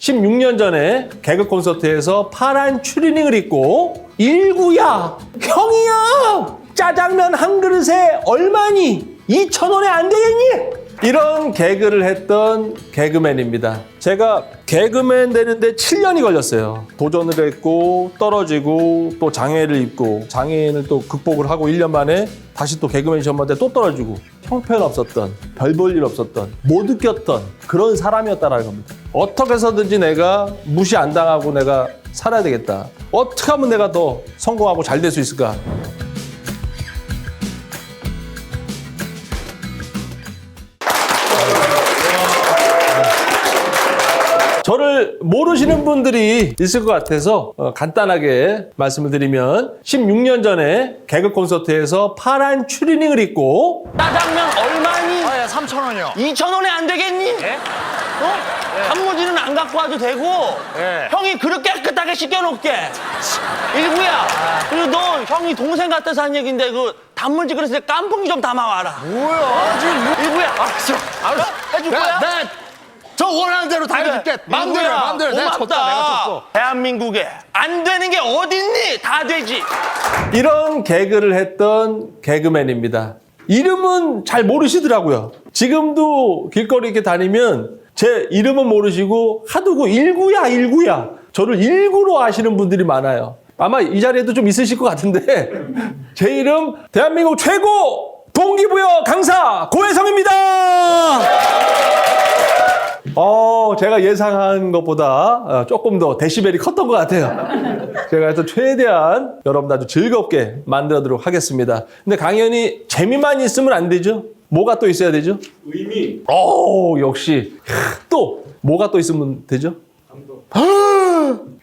16년 전에 개그 콘서트에서 파란 추리닝을 입고 일구야 형이야 짜장면 한 그릇에 얼마니 2,000원에 안 되겠니? 이런 개그를 했던 개그맨입니다. 제가 개그맨 되는데 7년이 걸렸어요. 도전을 했고 떨어지고 또 장애를 입고 장애인을 또 극복을 하고 1년 만에 다시 또 개그맨 시험 봤는데 또 떨어지고 형편없었던 별 볼 일 없었던 못 느꼈던 그런 사람이었다는 겁니다. 어떻게 해서든지 내가 무시 안 당하고 내가 살아야 되겠다. 어떻게 하면 내가 더 성공하고 잘 될 수 있을까? 저를 모르시는 분들이 있을 것 같아서 간단하게 말씀을 드리면 16년 전에 개그 콘서트에서 파란 추리닝을 입고 짜장면 얼마니? 아, 예, 3,000원이요. 2,000원에 안 되겠니? 예? 어? 단무지는 안 갖고 와도 되고 예. 형이 그릇 깨끗하게 씻겨놓을게. 일구야, 그리고 너 형이 동생 같아서 한 얘긴데 그 단무지 그릇에 깐풍기 좀 담아와라. 뭐야? 지금 일구야, 알았어. 해줄 거야? 네. 저 원하는 대로 다 해줄게. 마음대로, 일구야, 마음대로. 내가 고맙다. 줬다, 내가 줬어. 대한민국에 안 되는 게 어딨니? 다 되지. 이런 개그를 했던 개그맨입니다. 이름은 잘 모르시더라고요. 지금도 길거리 이렇게 다니면 제 이름은 모르시고 하두고 일구야 저를 일구로 아시는 분들이 많아요. 아마 이 자리에도 좀 있으실 것 같은데 제 이름 대한민국 최고 동기부여 강사 고혜성입니다. 제가 예상한 것보다 조금 더 데시벨이 컸던 것 같아요. 제가 하여튼 최대한 여러분 아주 즐겁게 만들도록 하겠습니다. 근데 강연이 재미만 있으면 안 되죠? 뭐가 또 있어야 되죠? 의미. 역시. 또 뭐가 또 있으면 되죠?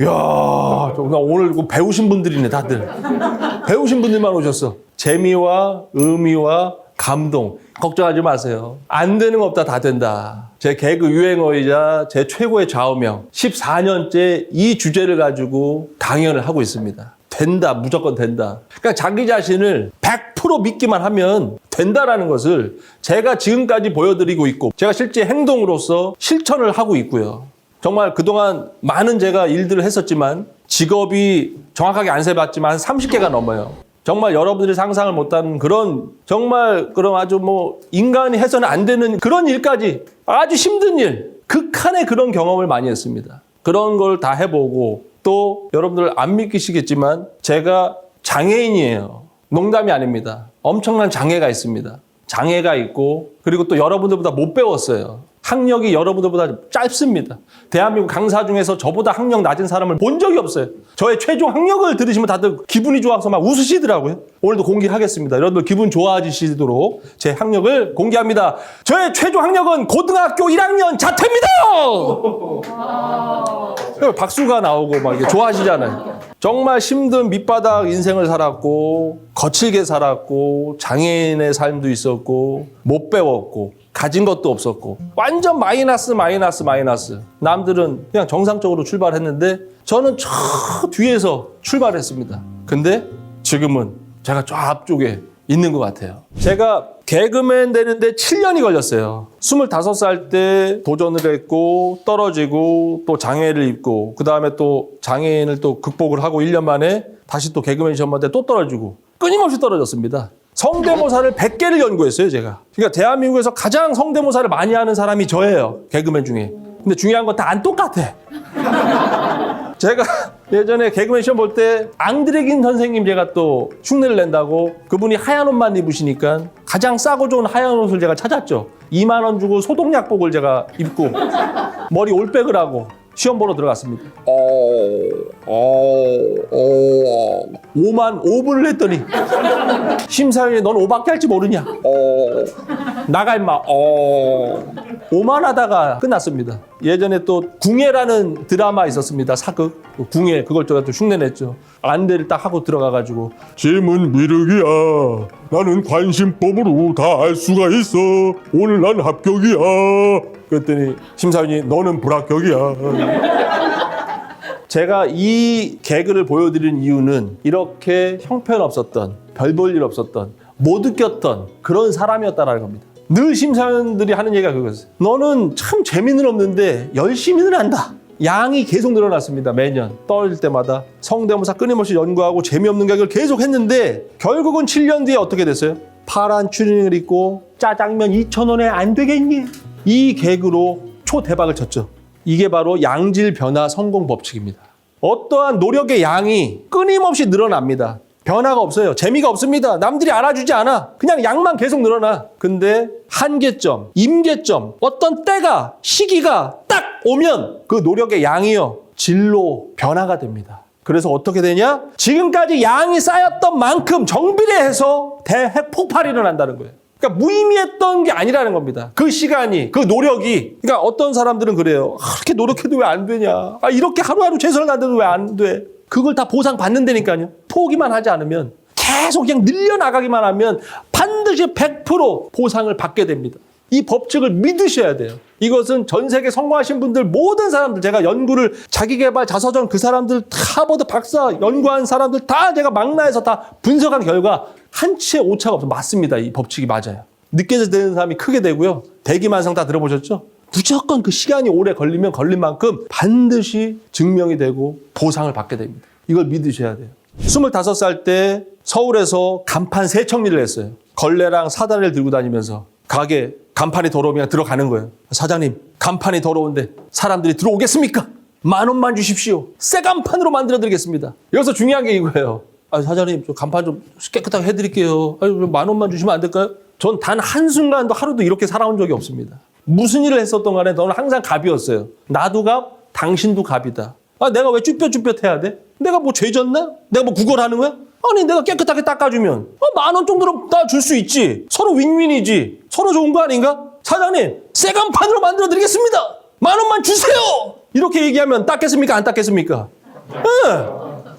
이야, 나 오늘 배우신 분들이네, 다들. 배우신 분들만 오셨어. 재미와 의미와 감동. 걱정하지 마세요. 안 되는 거 없다, 다 된다. 제 개그 유행어이자 제 최고의 좌우명. 14년째 이 주제를 가지고 강연을 하고 있습니다. 된다, 무조건 된다. 그러니까 자기 자신을 100% 믿기만 하면 된다라는 것을 제가 지금까지 보여드리고 있고, 제가 실제 행동으로서 실천을 하고 있고요. 정말 그동안 많은 제가 일들을 했었지만 직업이 정확하게 안 세봤지만 30개가 넘어요. 정말 여러분들이 상상을 못하는 그런 정말 그런 아주 인간이 해서는 안 되는 그런 일까지 아주 힘든 일, 극한의 그런 경험을 많이 했습니다. 그런 걸 다 해보고 또 여러분들 안 믿기시겠지만 제가 장애인이에요. 농담이 아닙니다. 엄청난 장애가 있습니다. 장애가 있고 그리고 또 여러분들보다 못 배웠어요. 학력이 여러분들보다 짧습니다. 대한민국 강사 중에서 저보다 학력 낮은 사람을 본 적이 없어요. 저의 최종 학력을 들으시면 다들 기분이 좋아서 막 웃으시더라고요. 오늘도 공개하겠습니다. 여러분들 기분 좋아지시도록 제 학력을 공개합니다. 저의 최종 학력은 고등학교 1학년 자퇴입니다! 박수가 나오고 막 이게 좋아하시잖아요. 정말 힘든 밑바닥 인생을 살았고 거칠게 살았고 장애인의 삶도 있었고 못 배웠고 가진 것도 없었고 완전 마이너스. 남들은 그냥 정상적으로 출발했는데 저는 저 뒤에서 출발했습니다. 근데 지금은 제가 저 앞쪽에 있는 것 같아요. 제가 개그맨 되는데 7년이 걸렸어요. 25살 때 도전을 했고 떨어지고 또 장애를 입고 그 다음에 또 장애인을 또 극복을 하고 1년 만에 다시 또 개그맨 시험 봤는데 또 떨어지고 끊임없이 떨어졌습니다. 성대모사를 100개를 연구했어요, 제가. 그러니까 대한민국에서 가장 성대모사를 많이 하는 사람이 저예요, 개그맨 중에. 근데 중요한 건 다 안 똑같아. 제가 예전에 개그맨 시험 볼 때 앙드레긴 선생님 제가 또 흉내를 낸다고 그분이 하얀 옷만 입으시니까 가장 싸고 좋은 하얀 옷을 제가 찾았죠. 2만 원 주고 소독약복을 제가 입고 머리 올백을 하고 시험 보러 들어갔습니다. 5만 5분을 했더니 심사위원이 넌 5밖에 할지 모르냐? 나가 임마. 5만 하다가 끝났습니다. 예전에 또 궁예라는 드라마 있었습니다. 사극. 궁예 그걸 제가 또 흉내냈죠. 안대를 딱 하고 들어가가지고 짐은 미륵이야. 나는 관심법으로 다 알 수가 있어. 오늘 난 합격이야. 그랬더니 심사위원이 너는 불합격이야. 제가 이 개그를 보여드린 이유는 이렇게 형편없었던 별 볼 일 없었던 못 느꼈던 그런 사람이었다는 겁니다. 늘 심사위원들이 하는 얘기가 그거였어요. 너는 참 재미는 없는데 열심히는 한다. 양이 계속 늘어났습니다. 매년 떨어질 때마다 성대모사 끊임없이 연구하고 재미없는 개그를 계속 했는데 결국은 7년 뒤에 어떻게 됐어요? 파란 추리닝을 입고 짜장면 2,000원에 안 되겠니? 이 개그로 초대박을 쳤죠. 이게 바로 양질 변화 성공 법칙입니다. 어떠한 노력의 양이 끊임없이 늘어납니다. 변화가 없어요. 재미가 없습니다. 남들이 알아주지 않아. 그냥 양만 계속 늘어나. 근데 한계점, 임계점, 어떤 때가, 시기가 딱 오면 그 노력의 양이요, 질로 변화가 됩니다. 그래서 어떻게 되냐? 지금까지 양이 쌓였던 만큼 정비례해서 대핵 폭발이 일어난다는 거예요. 그러니까 무의미했던 게 아니라는 겁니다. 그 시간이, 그 노력이. 그러니까 어떤 사람들은 그래요. 그렇게 노력해도 왜 안 되냐. 이렇게 하루하루 최선을 다해도 왜 안 돼. 그걸 다 보상받는다니까요. 포기만 하지 않으면, 계속 그냥 늘려나가기만 하면 반드시 100% 보상을 받게 됩니다. 이 법칙을 믿으셔야 돼요. 이것은 전 세계 성공하신 분들, 모든 사람들, 제가 연구를, 자기개발, 자서전 그 사람들, 하버드 박사 연구한 사람들 다 제가 망라해서 다 분석한 결과 한치의 오차가 없어요. 맞습니다. 이 법칙이 맞아요. 늦게 되는 사람이 크게 되고요. 대기만성 다 들어보셨죠? 무조건 그 시간이 오래 걸리면 걸린 만큼 반드시 증명이 되고 보상을 받게 됩니다. 이걸 믿으셔야 돼요. 25살 때 서울에서 간판 세척일을 했어요. 걸레랑 사다리를 들고 다니면서 가게 간판이 더러우면 들어가는 거예요. 사장님, 간판이 더러운데 사람들이 들어오겠습니까? 10,000원만 주십시오. 새 간판으로 만들어 드리겠습니다. 여기서 중요한 게 이거예요. 사장님, 저 간판 좀 깨끗하게 해드릴게요. 10,000원만 주시면 안 될까요? 전 단 한순간도 하루도 이렇게 살아온 적이 없습니다. 무슨 일을 했었던 간에 너는 항상 갑이었어요. 나도 갑, 당신도 갑이다. 내가 왜 쭈뼛쭈뼛 해야 돼? 내가 뭐 죄졌나? 내가 뭐 구걸하는 거야? 아니, 내가 깨끗하게 닦아주면 10,000원 정도로 나 줄 수 있지. 서로 윈윈이지. 서로 좋은 거 아닌가? 사장님, 새 간판으로 만들어 드리겠습니다. 10,000원만 주세요. 이렇게 얘기하면 닦겠습니까? 안 닦겠습니까? 네.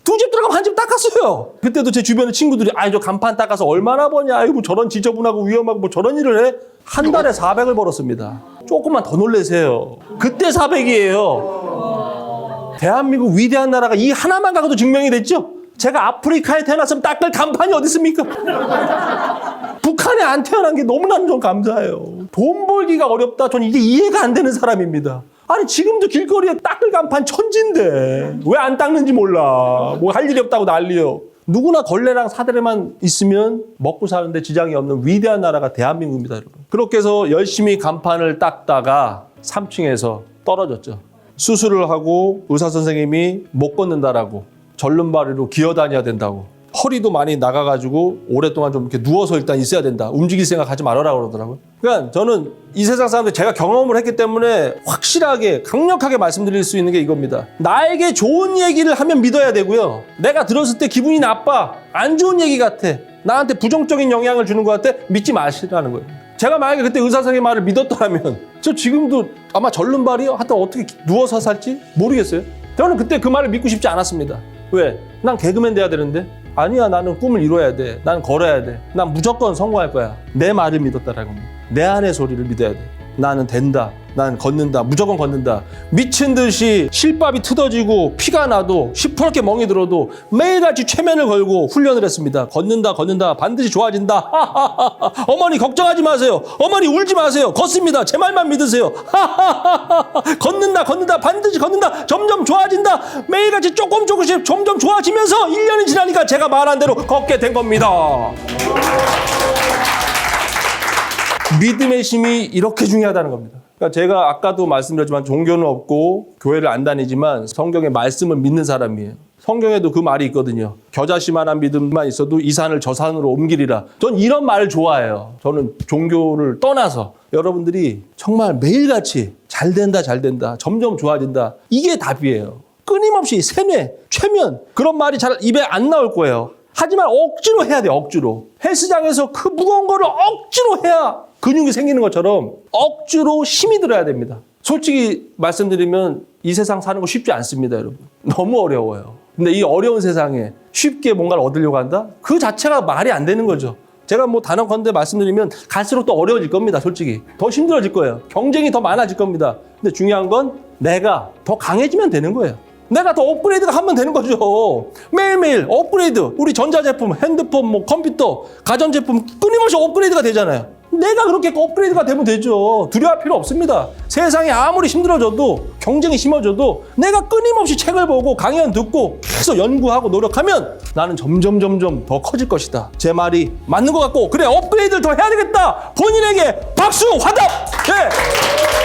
두 집 들어가면 한 집 닦았어요. 그때도 제 주변의 친구들이 저 간판 닦아서 얼마나 버냐. 아이고, 저런 지저분하고 위험하고 뭐 저런 일을 해? 한 달에 400을 벌었습니다. 조금만 더 놀라세요. 그때 400이에요. 대한민국 위대한 나라가 이 하나만 가고도 증명이 됐죠? 제가 아프리카에 태어났으면 닦을 간판이 어디 있습니까? 북한에 안 태어난 게 너무나 좀 감사해요. 돈 벌기가 어렵다. 저는 이게 이해가 안 되는 사람입니다. 아니, 지금도 길거리에 닦을 간판 천진데 왜 안 닦는지 몰라. 뭐 할 일이 없다고 난리요. 누구나 걸레랑 사다리만 있으면 먹고 사는데 지장이 없는 위대한 나라가 대한민국입니다, 여러분. 그렇게 해서 열심히 간판을 닦다가 3층에서 떨어졌죠. 수술을 하고 의사 선생님이 못 걷는다라고, 절름발이로 기어다녀야 된다고, 허리도 많이 나가가지고 오랫동안 좀 이렇게 누워서 일단 있어야 된다. 움직일 생각하지 말아라 그러더라고요. 그러니까 저는 이 세상 사람들, 제가 경험을 했기 때문에 확실하게 강력하게 말씀드릴 수 있는 게 이겁니다. 나에게 좋은 얘기를 하면 믿어야 되고요. 내가 들었을 때 기분이 나빠, 안 좋은 얘기 같아, 나한테 부정적인 영향을 주는 것 같아, 믿지 마시라는 거예요. 제가 만약에 그때 의사 선생님 말을 믿었더라면 저 지금도 아마 절름발이요? 하여튼 어떻게 누워서 살지 모르겠어요. 저는 그때 그 말을 믿고 싶지 않았습니다. 왜? 난 개그맨 돼야 되는데. 아니야, 나는 꿈을 이뤄야 돼. 난 걸어야 돼. 난 무조건 성공할 거야. 내 말을 믿었다라는 겁니다. 내 안의 소리를 믿어야 돼. 나는 된다. 난 걷는다. 무조건 걷는다. 미친 듯이 실밥이 트어지고 피가 나도 시퍼렇게 멍이 들어도 매일같이 최면을 걸고 훈련을 했습니다. 걷는다, 걷는다. 반드시 좋아진다. 어머니 걱정하지 마세요. 어머니 울지 마세요. 걷습니다. 제 말만 믿으세요. 걷는다, 걷는다. 반드시 걷는다. 점점 좋아진다. 매일같이 조금씩 점점 좋아지면서 1년이 지나니까 제가 말한 대로 걷게 된 겁니다. 믿음의 힘이 이렇게 중요하다는 겁니다. 그러니까 제가 아까도 말씀드렸지만 종교는 없고 교회를 안 다니지만 성경의 말씀을 믿는 사람이에요. 성경에도 그 말이 있거든요. 겨자씨만한 믿음만 있어도 이 산을 저 산으로 옮기리라. 전 이런 말을 좋아해요. 저는 종교를 떠나서 여러분들이 정말 매일같이 잘 된다, 점점 좋아진다. 이게 답이에요. 끊임없이 세뇌, 최면, 그런 말이 잘 입에 안 나올 거예요. 하지만 억지로 해야 돼요. 억지로. 헬스장에서 그 무거운 거를 억지로 해야 근육이 생기는 것처럼 억지로 힘이 들어야 됩니다. 솔직히 말씀드리면 이 세상 사는 거 쉽지 않습니다, 여러분. 너무 어려워요. 근데 이 어려운 세상에 쉽게 뭔가를 얻으려고 한다? 그 자체가 말이 안 되는 거죠. 제가 뭐 단언컨대 말씀드리면 갈수록 더 어려워질 겁니다, 솔직히. 더 힘들어질 거예요. 경쟁이 더 많아질 겁니다. 근데 중요한 건 내가 더 강해지면 되는 거예요. 내가 더 업그레이드가 하면 되는 거죠. 매일매일 업그레이드. 우리 전자제품, 핸드폰, 뭐 컴퓨터, 가전제품 끊임없이 업그레이드가 되잖아요. 내가 그렇게 업그레이드가 되면 되죠. 두려워할 필요 없습니다. 세상이 아무리 힘들어져도 경쟁이 심해져도 내가 끊임없이 책을 보고 강연 듣고 계속 연구하고 노력하면 나는 점점 더 커질 것이다. 제 말이 맞는 것 같고 그래 업그레이드를 더 해야 되겠다. 본인에게 박수 화답. 네.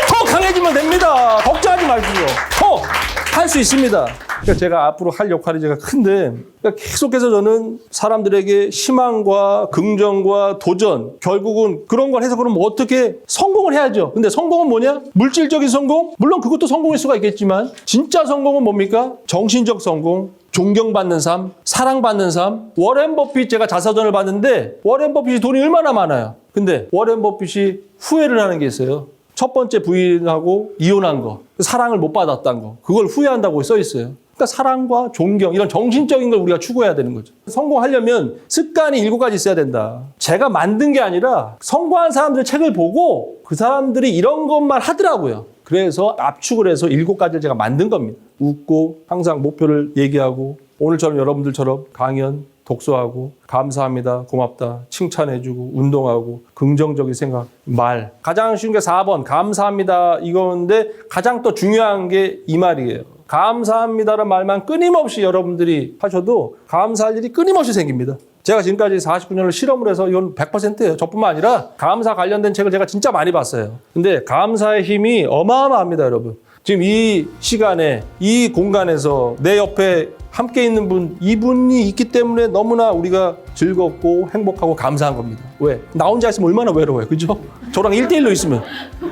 더 강해지면 됩니다. 걱정하지 마시고요. 더 할 수 있습니다. 그러니까 제가 앞으로 할 역할이 제가 큰데 그러니까 계속해서 저는 사람들에게 희망과 긍정과 도전 결국은 그런 걸 해서 그러면 어떻게 성공을 해야죠. 근데 성공은 뭐냐? 물질적인 성공? 물론 그것도 성공일 수가 있겠지만 진짜 성공은 뭡니까? 정신적 성공, 존경받는 삶, 사랑받는 삶. 워렌 버핏 제가 자서전을 봤는데 워렌 버핏이 돈이 얼마나 많아요. 근데 워렌 버핏이 후회를 하는 게 있어요. 첫 번째 부인하고 이혼한 거, 사랑을 못 받았다는 거, 그걸 후회한다고 써 있어요. 그러니까 사랑과 존경, 이런 정신적인 걸 우리가 추구해야 되는 거죠. 성공하려면 습관이 7가지 있어야 된다. 제가 만든 게 아니라 성공한 사람들의 책을 보고 그 사람들이 이런 것만 하더라고요. 그래서 압축을 해서 7가지를 제가 만든 겁니다. 웃고 항상 목표를 얘기하고 오늘처럼 여러분들처럼 강연, 독서하고 감사합니다, 고맙다, 칭찬해주고 운동하고 긍정적인 생각, 말. 가장 쉬운 게 4번 감사합니다 이건데 가장 또 중요한 게 이 말이에요. 감사합니다라는 말만 끊임없이 여러분들이 하셔도 감사할 일이 끊임없이 생깁니다. 제가 지금까지 49년을 실험을 해서 이건 100%예요. 저뿐만 아니라 감사 관련된 책을 제가 진짜 많이 봤어요. 근데 감사의 힘이 어마어마합니다, 여러분. 지금 이 시간에 이 공간에서 내 옆에 함께 있는 분, 이분이 있기 때문에 너무나 우리가 즐겁고 행복하고 감사한 겁니다. 왜? 나 혼자 있으면 얼마나 외로워요. 그죠? 저랑 1대1로 있으면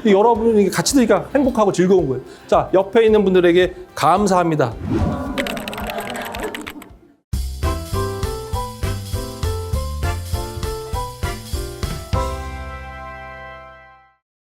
여러분이 같이 들으니까 행복하고 즐거운 거예요. 자, 옆에 있는 분들에게 감사합니다.